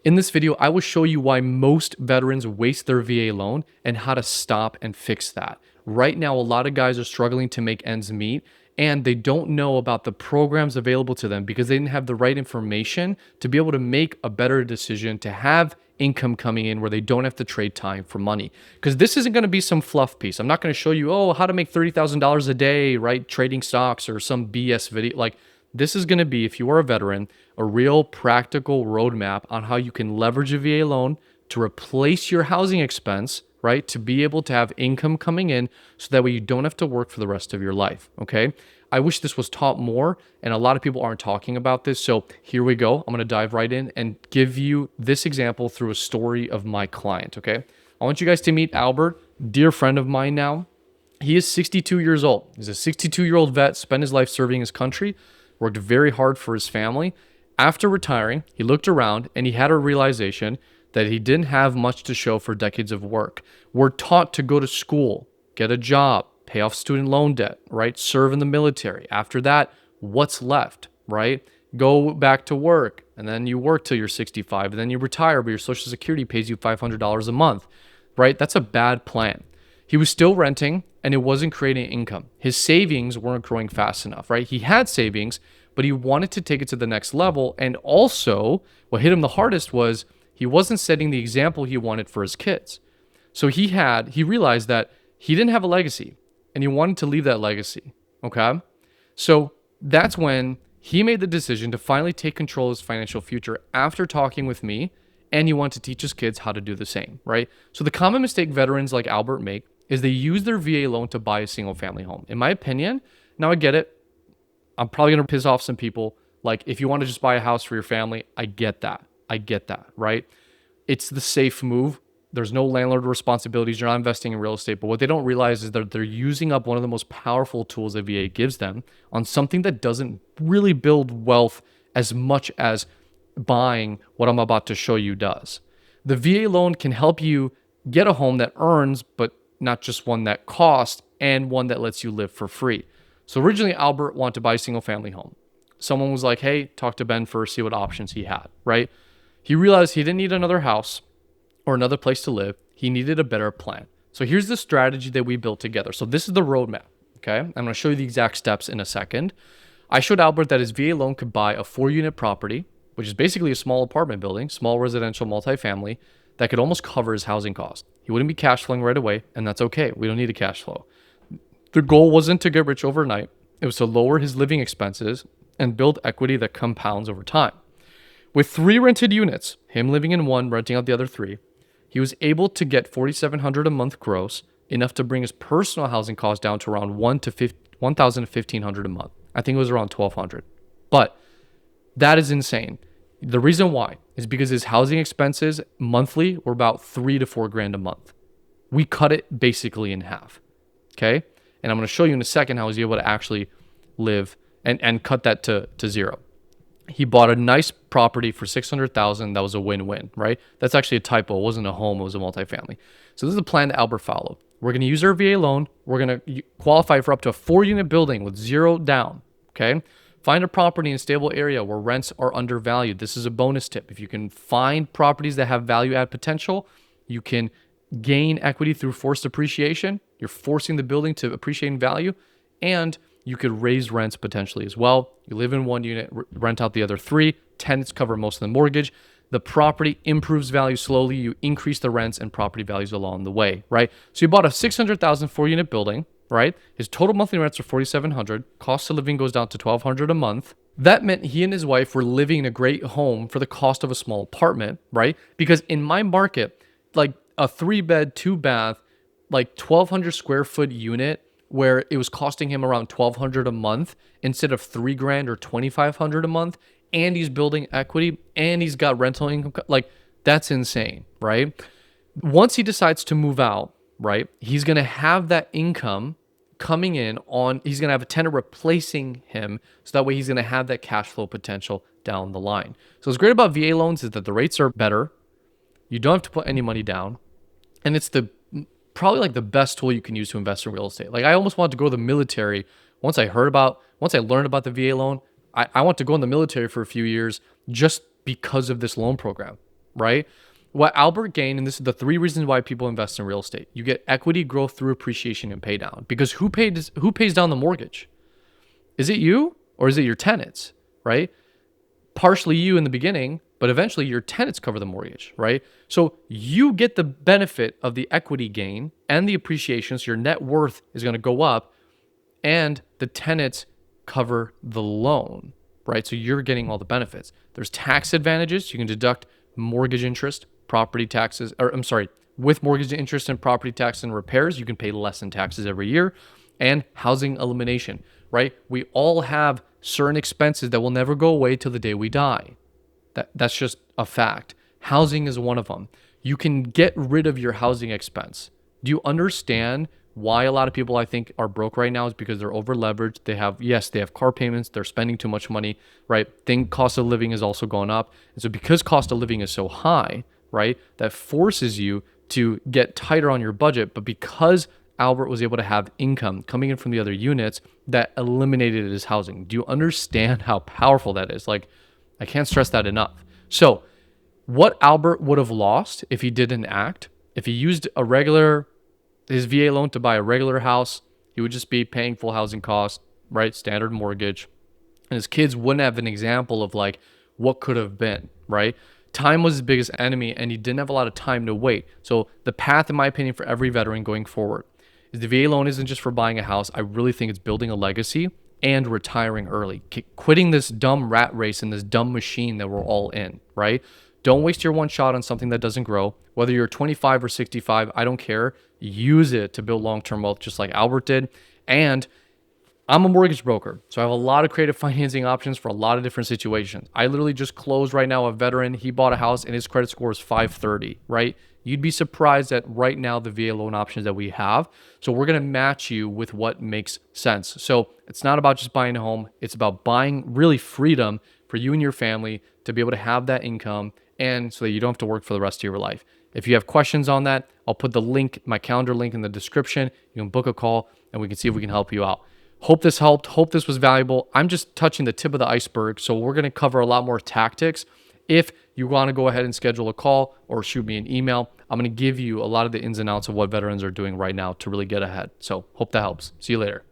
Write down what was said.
In this video, I will show you why most veterans waste their VA loan and how to stop and fix that. Right now, a lot of guys are struggling to make ends meet and they don't know about the programs available to them because they didn't have the right information to be able to make a better decision, to have income coming in where they don't have to trade time for money. Because this isn't going to be some fluff piece. I'm not going to show you, how to make $30,000 a day, right? Trading stocks or some BS video. This is going to be, if you are a veteran, a real practical roadmap on how you can leverage a VA loan to replace your housing expense, right? To be able to have income coming in so that way you don't have to work for the rest of your life, okay? I wish this was taught more, and a lot of people aren't talking about this. So here we go. I'm going to dive right in and give you this example through a story of my client, okay? I want you guys to meet Albert, dear friend of mine now. He is 62 years old. He's a 62-year-old vet, spent his life serving his country, worked very hard for his family. After retiring, he looked around and he had a realization that he didn't have much to show for decades of work. We're taught to go to school, get a job, pay off student loan debt, right? Serve in the military. After that, what's left, right? Go back to work, and then you work till you're 65, and then you retire, but your Social Security pays you $500 a month, right? That's a bad plan. He was still renting and it wasn't creating income. His savings weren't growing fast enough, right? He had savings, but he wanted to take it to the next level. And also, what hit him the hardest was he wasn't setting the example he wanted for his kids. So he realized that he didn't have a legacy and he wanted to leave that legacy, okay? So that's when he made the decision to finally take control of his financial future after talking with me, and he wanted to teach his kids how to do the same, right? So the common mistake veterans like Albert make is they use their VA loan to buy a single family home. In my opinion, now I get it. I'm probably going to piss off some people. Like, if you want to just buy a house for your family, I get that, right? It's the safe move. There's no landlord responsibilities. You're not investing in real estate. But what they don't realize is that they're using up one of the most powerful tools that VA gives them on something that doesn't really build wealth as much as buying what I'm about to show you does. The VA loan can help you get a home that earns, but not just one that costs, and one that lets you live for free. So originally, Albert wanted to buy a single family home. Someone was like, hey, talk to Ben first, see what options he had, right? He realized he didn't need another house or another place to live. He needed a better plan. So here's the strategy that we built together. So this is the roadmap, okay? I'm going to show you the exact steps in a second. I showed Albert that his VA loan could buy a 4-unit property, which is basically a small apartment building, small residential multifamily, that could almost cover his housing cost. He wouldn't be cash flowing right away, and that's okay. We don't need a cash flow. The goal wasn't to get rich overnight. It was to lower his living expenses and build equity that compounds over time. With 3 rented units, him living in one, renting out the other 3, he was able to get $4,700 a month gross, enough to bring his personal housing costs down to around $1,000 to $1,500 a month. I think it was around $1,200. But that is insane. The reason why is because his housing expenses monthly were about $3,000 to $4,000 a month. We cut it basically in half, okay? And I'm going to show you in a second how he was able to actually live and cut that to zero. He bought a nice property for $600,000. That was a win-win, right? That's actually a typo. It wasn't a home. It was a multifamily. So this is the plan that Albert followed. We're going to use our VA loan. We're going to qualify for up to a 4-unit building with 0 down, okay? Find a property in a stable area where rents are undervalued. This is a bonus tip. If you can find properties that have value add potential, you can gain equity through forced appreciation. You're forcing the building to appreciate in value, and you could raise rents potentially as well. You live in 1 unit, rent out the other 3. Tenants cover most of the mortgage. The property improves value slowly. You increase the rents and property values along the way, right? So you bought a $600,000 4-unit building, right? His total monthly rents are $4,700. Cost of living goes down to $1,200 a month. That meant he and his wife were living in a great home for the cost of a small apartment, right? Because in my market, like a 3-bed, 2-bath, like 1,200 square foot unit where it was costing him around $1,200 a month instead of $3,000 or $2,500 a month, and he's building equity and he's got rental income, like that's insane, right? Once he decides to move out, right, he's going to have that income coming in on, he's going to have a tenant replacing him. So that way he's going to have that cash flow potential down the line. So what's great about VA loans is that the rates are better. You don't have to put any money down. And it's probably like the best tool you can use to invest in real estate. Like I almost wanted to go to the military. Once I learned about the VA loan, I want to go in the military for a few years just because of this loan program, right? What Albert gained, and this is the three reasons why people invest in real estate. You get equity growth through appreciation and pay down. Because who pays down the mortgage? Is it you or is it your tenants, right? Partially you in the beginning, but eventually your tenants cover the mortgage, right? So you get the benefit of the equity gain and the appreciation. So your net worth is going to go up and the tenants cover the loan, right? So you're getting all the benefits. There's tax advantages. You can deduct mortgage interest, property taxes, or I'm sorry, with mortgage interest and property tax and repairs, you can pay less in taxes every year. And housing elimination, right? We all have certain expenses that will never go away till the day we die. That's just a fact. Housing is one of them. You can get rid of your housing expense. Do you understand why a lot of people I think are broke right now? Is because they're over leveraged. They have car payments. They're spending too much money, right? Cost of living is also going up. And so because cost of living is so high, right, that forces you to get tighter on your budget. But because Albert was able to have income coming in from the other units, that eliminated his housing. Do you understand how powerful that is? Like, I can't stress that enough. So what Albert would have lost if he didn't act, if he used his VA loan to buy a regular house, he would just be paying full housing costs, right? Standard mortgage. And his kids wouldn't have an example of like what could have been, right? Time was his biggest enemy and he didn't have a lot of time to wait. So the path, in my opinion, for every veteran going forward is the VA loan isn't just for buying a house. I really think it's building a legacy and retiring early, quitting this dumb rat race and this dumb machine that we're all in, right? Don't waste your one shot on something that doesn't grow. Whether you're 25 or 65, I don't care. Use it to build long-term wealth just like Albert did. And I'm a mortgage broker, so I have a lot of creative financing options for a lot of different situations. I literally just closed right now a veteran. He bought a house and his credit score is 530, right? You'd be surprised at right now the VA loan options that we have. So we're going to match you with what makes sense. So it's not about just buying a home. It's about buying really freedom for you and your family to be able to have that income and so that you don't have to work for the rest of your life. If you have questions on that, I'll put the link, my calendar link in the description. You can book a call and we can see if we can help you out. Hope this helped. Hope this was valuable. I'm just touching the tip of the iceberg. So we're going to cover a lot more tactics. If you want to go ahead and schedule a call or shoot me an email, I'm going to give you a lot of the ins and outs of what veterans are doing right now to really get ahead. So hope that helps. See you later.